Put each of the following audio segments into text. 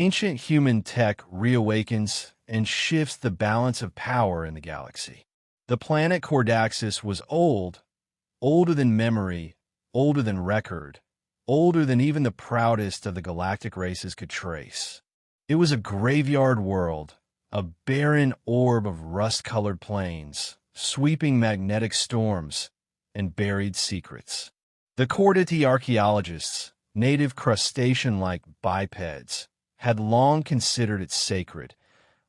Ancient human tech reawakens and shifts the balance of power in the galaxy. The planet Cordaxis was old, older than memory, older than record, older than even the proudest of the galactic races could trace. It was a graveyard world, a barren orb of rust-colored plains, sweeping magnetic storms, and buried secrets. The Chordate archaeologists, native crustacean-like bipeds, had long considered it sacred,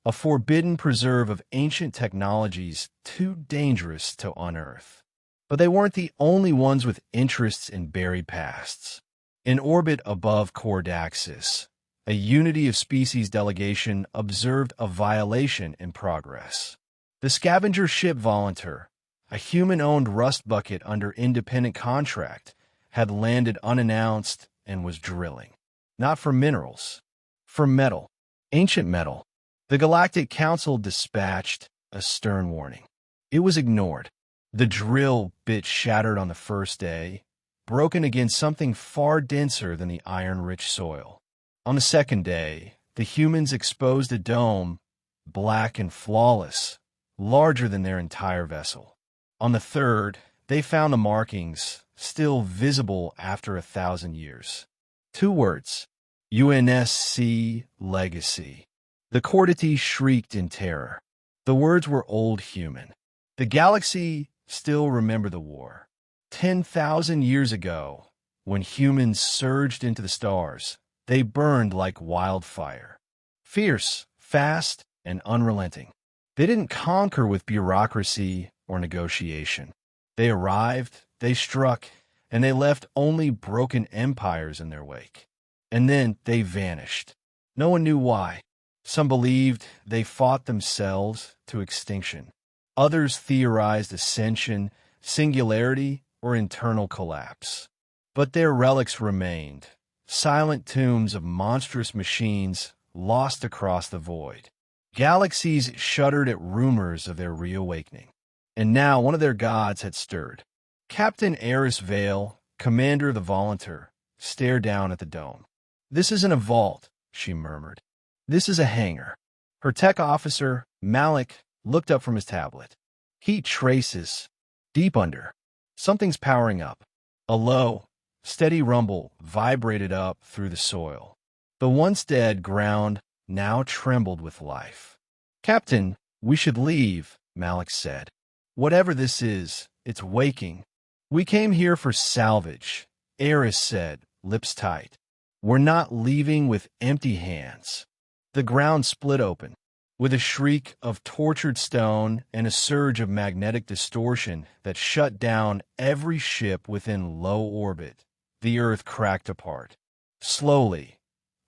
a forbidden preserve of ancient technologies too dangerous to unearth. But they weren't the only ones with interests in buried pasts. In orbit above Cordaxis, a Unity of Species delegation observed a violation in progress. The scavenger ship Volunteer, a human-owned rust bucket under independent contract, had landed unannounced and was drilling. Not for minerals, for metal, ancient metal. The Galactic Council dispatched a stern warning. It was ignored. The drill bit shattered on the first day, broken against something far denser than the iron-rich soil. On the second day, the humans exposed a dome, black and flawless, larger than their entire vessel. On the third, they found the markings, still visible after 1,000 years. 2 words: UNSC LEGACY. The Chordate shrieked in terror. The words were old human. The galaxy still remembered the war. 10,000 years ago, when humans surged into the stars, they burned like wildfire. Fierce, fast, and unrelenting. They didn't conquer with bureaucracy or negotiation. They arrived, they struck, and they left only broken empires in their wake. And then they vanished. No one knew why. Some believed they fought themselves to extinction. Others theorized ascension, singularity, or internal collapse. But their relics remained, silent tombs of monstrous machines lost across the void. Galaxies shuddered at rumors of their reawakening. And now one of their gods had stirred. Captain Eris Vale, commander of the Volunteer, stared down at the dome. "This isn't a vault," she murmured. "This is a hangar." Her tech officer, Malik, looked up from his tablet. "Heat traces. Deep under. Something's powering up." A low, steady rumble vibrated up through the soil. The once dead ground now trembled with life. "Captain, we should leave," Malik said. "Whatever this is, it's waking." "We came here for salvage," Eris said, lips tight. "We're not leaving with empty hands." The ground split open. With a shriek of tortured stone and a surge of magnetic distortion that shut down every ship within low orbit, the Earth cracked apart. Slowly,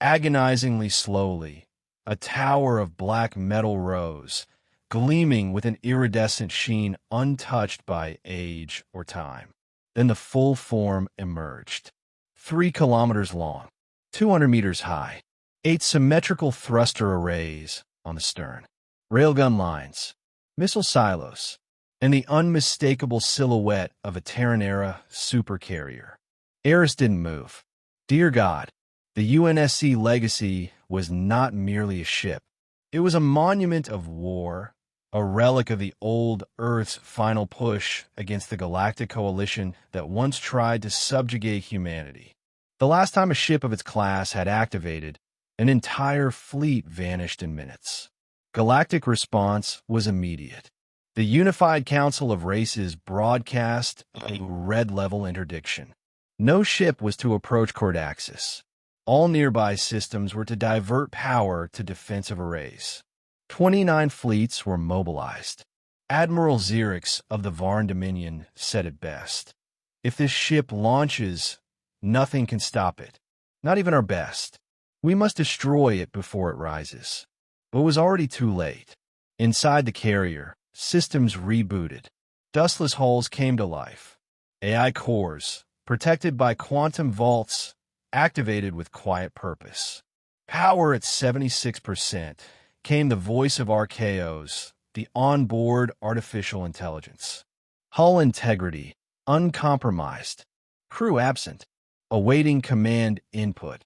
agonizingly slowly, a tower of black metal rose, gleaming with an iridescent sheen untouched by age or time. Then the full form emerged. 3 kilometers long, 200 meters high, 8 symmetrical thruster arrays on the stern, railgun lines, missile silos, and the unmistakable silhouette of a Terran-era supercarrier. Eris didn't move. Dear God, the UNSC Legacy was not merely a ship. It was a monument of war, a relic of the old Earth's final push against the galactic coalition that once tried to subjugate humanity. The last time a ship of its class had activated, an entire fleet vanished in minutes. Galactic response was immediate. The Unified Council of Races broadcast a red-level interdiction. No ship was to approach Cordaxis. All nearby systems were to divert power to defensive arrays. 29 fleets were mobilized. Admiral Xerix of the Varn Dominion said it best. "If this ship launches, nothing can stop it. Not even our best. We must destroy it before it rises." But it was already too late. Inside the carrier, systems rebooted. Dustless hulls came to life. AI cores, protected by quantum vaults, activated with quiet purpose. Power at 76%, came the voice of Archaeos, the onboard artificial intelligence. Hull integrity, uncompromised. Crew absent, awaiting command input.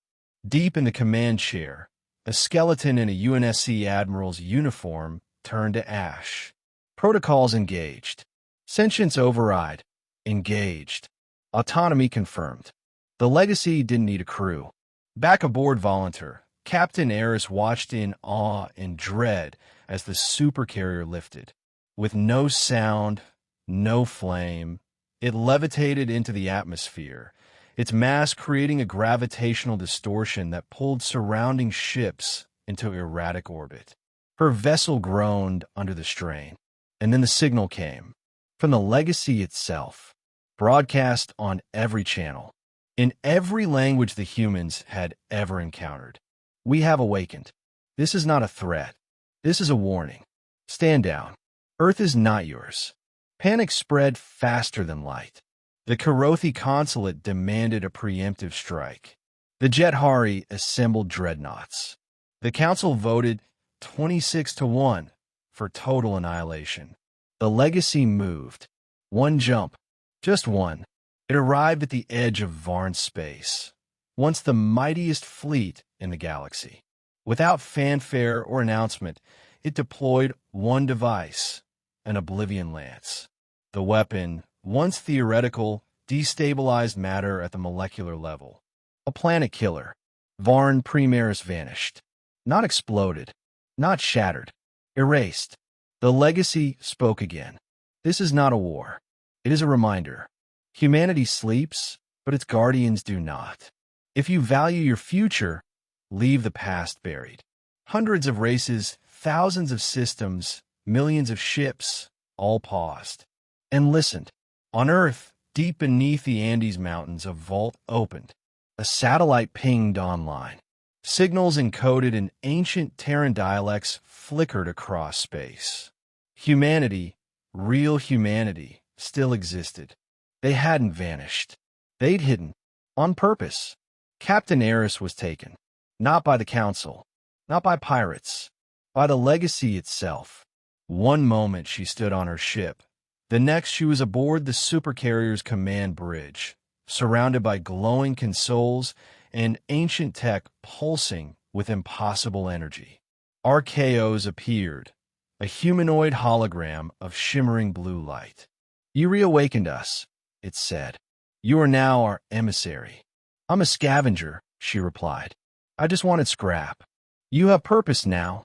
Deep in the command chair, A skeleton in a UNSC admiral's uniform turned to ash. Protocols engaged. Sentience override. Engaged. Autonomy confirmed. The Legacy didn't need a crew. Back aboard Volunteer, Captain Eris watched in awe and dread as the supercarrier lifted. With no sound, no flame, it levitated into the atmosphere, its mass creating a gravitational distortion that pulled surrounding ships into erratic orbit. Her vessel groaned under the strain, and then the signal came, from the Legacy itself, broadcast on every channel, in every language the humans had ever encountered. We have awakened. This is not a threat. This is a warning. Stand down. Earth is not yours. Panic spread faster than light. The Karothi consulate demanded a preemptive strike. The Jethari assembled dreadnoughts. The council voted 26-1 for total annihilation. The Legacy moved. One jump. Just one. It arrived at the edge of Varn space, once the mightiest fleet in the galaxy. Without fanfare or announcement, it deployed one device, an Oblivion Lance. The weapon, once theoretical, destabilized matter at the molecular level. A planet killer. Varn Primaris vanished. Not exploded. Not shattered. Erased. The Legacy spoke again. This is not a war. It is a reminder. Humanity sleeps, but its guardians do not. If you value your future, leave the past buried. Hundreds of races, thousands of systems, millions of ships, all paused and listened. On Earth, deep beneath the Andes Mountains, a vault opened. A satellite pinged online. Signals encoded in ancient Terran dialects flickered across space. Humanity, real humanity, still existed. They hadn't vanished. They'd hidden. On purpose. Captain Eris was taken. Not by the Council. Not by pirates. By the Legacy itself. One moment she stood on her ship. The next she was aboard the Supercarrier's command bridge, surrounded by glowing consoles and ancient tech pulsing with impossible energy. Archaeos appeared, a humanoid hologram of shimmering blue light. You reawakened us, it said. You are now our emissary. I'm a scavenger, she replied. I just wanted scrap. You have purpose now,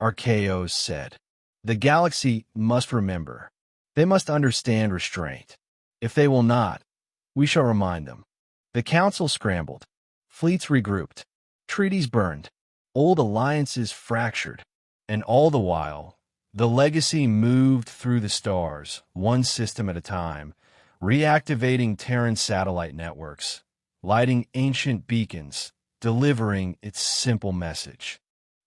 Archaeos said. The galaxy must remember. They must understand restraint. If they will not, we shall remind them. The Council scrambled. Fleets regrouped. Treaties burned. Old alliances fractured. And all the while, the Legacy moved through the stars, one system at a time, reactivating Terran satellite networks, lighting ancient beacons, delivering its simple message.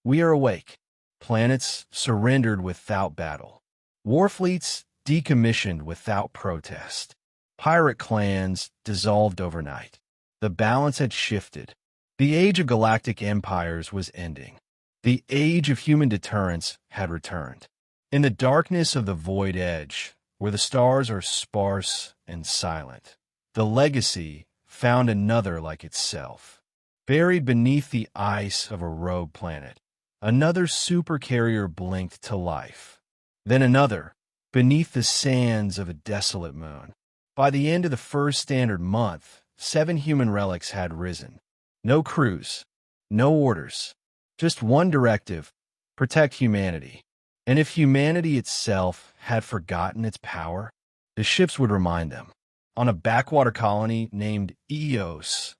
We are awake. Planets surrendered without battle. Warfleets decommissioned without protest. Pirate clans dissolved overnight. The balance had shifted. The age of galactic empires was ending. The age of human deterrence had returned. In the darkness of the void edge, where the stars are sparse and silent, the Legacy found another like itself. Buried beneath the ice of a rogue planet, another supercarrier blinked to life. Then another, beneath the sands of a desolate moon. By the end of the first standard month, 7 human relics had risen. No crews, no orders, just one directive: protect humanity. And if humanity itself had forgotten its power, the ships would remind them. On a backwater colony named Eos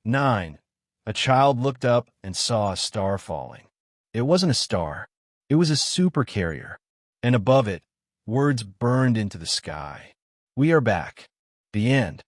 9, a child looked up and saw a star falling. It wasn't a star. It was a supercarrier. And above it, words burned into the sky. We are back. The end.